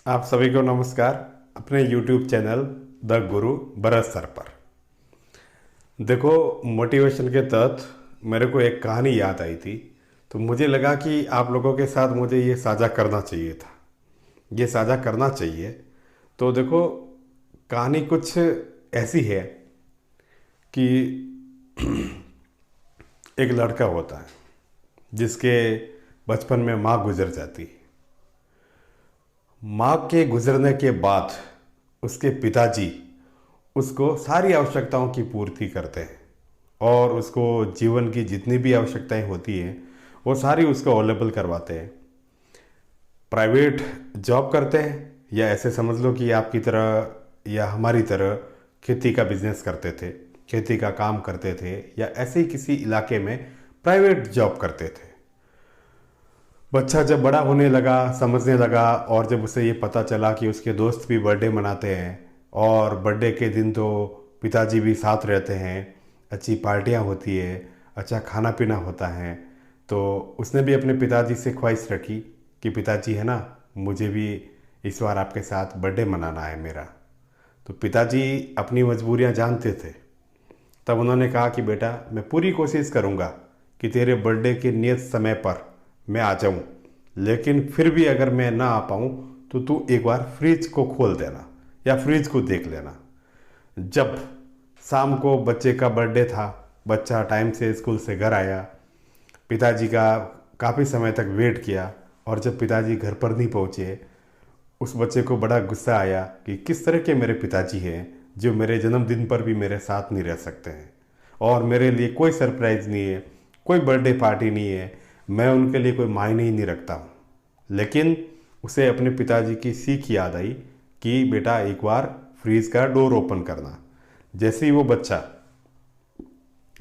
आप सभी को नमस्कार। अपने YouTube channel the Guru Bharat sir पर देखो, मोटिवेशन के तहत मेरे को एक कहानी याद आई थी, तो मुझे लगा कि आप लोगों के साथ मुझे ये साझा करना चाहिए था। ये साझा करना चाहिए। तो देखो, कहानी कुछ ऐसी है कि एक लड़का होता है जिसके बचपन में माँ गुजर जाती है। माँ के गुजरने के बाद उसके पिताजी उसको सारी आवश्यकताओं की पूर्ति करते हैं और उसको जीवन की जितनी भी आवश्यकताएं होती हैं वो सारी उसको अवेलेबल करवाते हैं। प्राइवेट जॉब करते हैं या ऐसे समझ लो कि आपकी तरह या हमारी तरह खेती का बिजनेस करते थे, खेती का काम करते थे, या ऐसे ही किसी इलाके में प्राइवेट जॉब करते थे। बच्चा जब बड़ा होने लगा, समझने लगा, और जब उसे ये पता चला कि उसके दोस्त भी बर्थडे मनाते हैं और बर्थडे के दिन तो पिताजी भी साथ रहते हैं, अच्छी पार्टियां होती है, अच्छा खाना पीना होता है, तो उसने भी अपने पिताजी से ख्वाहिश रखी कि पिताजी है ना, मुझे भी इस बार आपके साथ बर्थडे मनाना है मेरा। तो पिताजी अपनी मजबूरियां जानते थे। तब उन्होंने कहा कि बेटा, मैं पूरी कोशिश करूंगा कि तेरे बर्थडे के नियत समय पर मैं आ जाऊं, लेकिन फिर भी अगर मैं ना आ पाऊं तो तू एक बार फ्रिज को खोल देना या फ्रिज को देख लेना। जब शाम को बच्चे का बर्थडे था, बच्चा टाइम से स्कूल से घर आया, पिताजी का काफ़ी समय तक वेट किया, और जब पिताजी घर पर नहीं पहुँचे, उस बच्चे को बड़ा गुस्सा आया कि किस तरह के मेरे पिताजी हैं जो मेरे जन्मदिन पर भी मेरे साथ नहीं रह सकते हैं, और मेरे लिए कोई सरप्राइज़ नहीं है, कोई बर्थडे पार्टी नहीं है, मैं उनके लिए कोई मायने ही नहीं रखता हूँ। लेकिन उसे अपने पिताजी की सीख याद आई कि बेटा, एक बार फ्रीज का डोर ओपन करना। जैसे ही वो बच्चा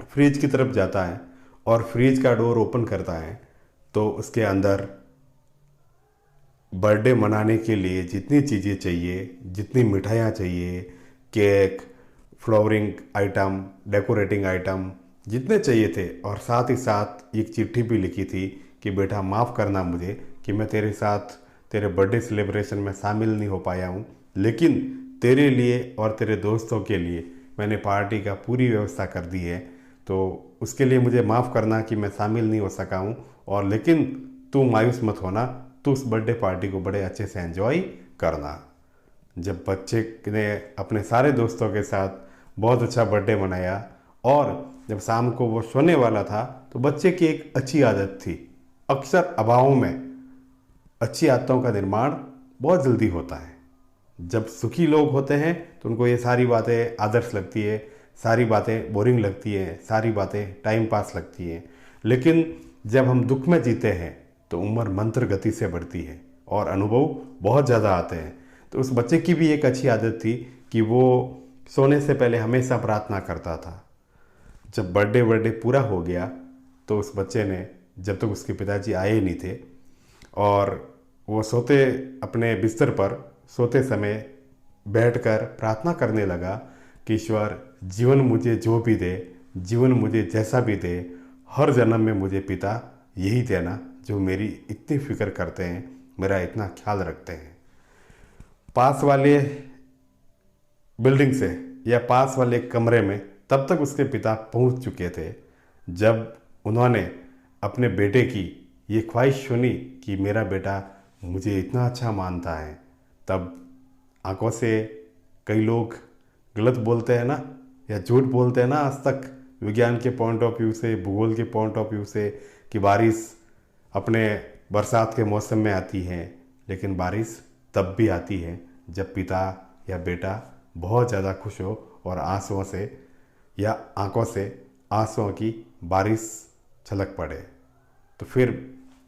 फ्रिज की तरफ जाता है और फ्रिज का डोर ओपन करता है, तो उसके अंदर बर्थडे मनाने के लिए जितनी चीज़ें चाहिए, जितनी मिठाइयाँ चाहिए, cake, flowering item, decorating item जितने चाहिए थे, और साथ ही साथ एक चिट्ठी भी लिखी थी कि बेटा माफ़ करना मुझे कि मैं तेरे साथ तेरे बर्थडे सेलिब्रेशन में शामिल नहीं हो पाया हूँ, लेकिन तेरे लिए और तेरे दोस्तों के लिए मैंने पार्टी का पूरी व्यवस्था कर दी है, तो उसके लिए मुझे माफ़ करना कि मैं शामिल नहीं हो सका हूँ। और लेकिन तू मायूस मत होना, तू उस बर्थडे पार्टी को बड़े अच्छे से एंजॉय करना। जब बच्चे ने अपने सारे दोस्तों के साथ बहुत अच्छा बर्थडे मनाया, और जब शाम को वो सोने वाला था, तो बच्चे की एक अच्छी आदत थी। अक्सर अभावों में अच्छी आदतों का निर्माण बहुत जल्दी होता है। जब सुखी लोग होते हैं तो उनको ये सारी बातें आदर्श लगती है, सारी बातें बोरिंग लगती हैं, सारी बातें टाइम पास लगती हैं। लेकिन जब हम दुख में जीते हैं तो उम्र मंत्र गति से बढ़ती है और अनुभव बहुत ज़्यादा आते हैं। तो उस बच्चे की भी एक अच्छी आदत थी कि वो सोने से पहले हमेशा प्रार्थना करता था। जब बर्थडे पूरा हो गया तो उस बच्चे ने, जब तक उसके पिताजी आए नहीं थे, और वो सोते अपने बिस्तर पर सोते समय बैठकर प्रार्थना करने लगा कि ईश्वर, जीवन मुझे जो भी दे, जीवन मुझे जैसा भी दे, हर जन्म में मुझे पिता यही देना जो मेरी इतनी फिक्र करते हैं, मेरा इतना ख्याल रखते हैं। पास वाले बिल्डिंग से या पास वाले कमरे में तब तक उसके पिता पहुंच चुके थे जब उन्होंने अपने बेटे की ये ख्वाहिश सुनी कि मेरा बेटा मुझे इतना अच्छा मानता है। तब आंखों से, कई लोग गलत बोलते हैं ना, या झूठ बोलते हैं ना आज तक, विज्ञान के पॉइंट ऑफ व्यू से, भूगोल के पॉइंट ऑफ व्यू से, कि बारिश अपने बरसात के मौसम में आती है, लेकिन बारिश तब भी आती है जब पिता या बेटा बहुत ज़्यादा खुश हो और आंसुओं से या आंखों से आंसुओं की बारिश छलक पड़े। तो फिर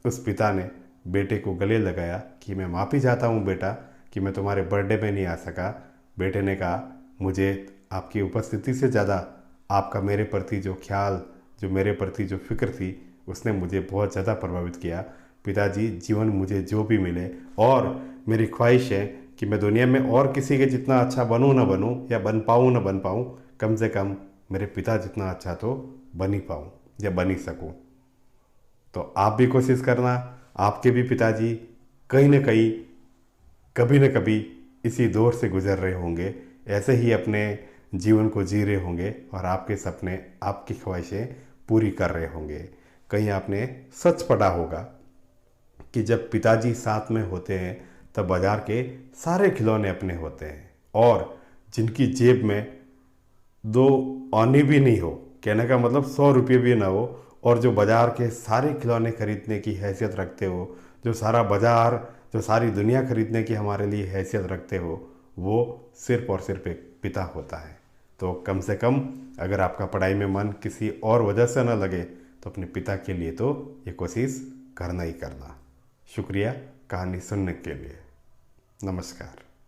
उस पिता ने बेटे को गले लगाया कि मैं माफ़ी चाहता हूँ बेटा कि मैं तुम्हारे बर्थडे में नहीं आ सका। बेटे ने कहा, मुझे आपकी उपस्थिति से ज़्यादा आपका मेरे प्रति जो ख्याल, जो मेरे प्रति जो फिक्र थी, उसने मुझे बहुत ज़्यादा प्रभावित किया। पिताजी, जीवन मुझे जो भी मिले, और मेरी ख्वाहिश है कि मैं दुनिया में और किसी के जितना अच्छा बनूं ना बनूं, या बन पाऊं ना बन पाऊं, कम से कम मेरे पिता जितना अच्छा तो बन ही पाऊं या बन ही सकूं। तो आप भी कोशिश करना, आपके भी पिताजी कहीं ना कहीं कभी न कभी इसी दौर से गुजर रहे होंगे, ऐसे ही अपने जीवन को जी रहे होंगे और आपके सपने, आपकी ख्वाहिशें पूरी कर रहे होंगे। कहीं आपने सच पढ़ा होगा कि जब पिताजी साथ में होते हैं तब बाजार के सारे खिलौने अपने होते हैं, और जिनकी जेब में 2 आने भी नहीं हो, कहने का मतलब 100 रुपये भी ना हो, और जो बाजार के सारे खिलौने खरीदने की हैसियत रखते हो, जो सारा बाजार, जो सारी दुनिया खरीदने की हमारे लिए हैसियत रखते हो, वो सिर्फ और सिर्फ एक पिता होता है। तो कम से कम अगर आपका पढ़ाई में मन किसी और वजह से ना लगे तो अपने पिता के लिए तो ये कोशिश करना ही करना। शुक्रिया कहानी सुनने के लिए। नमस्कार।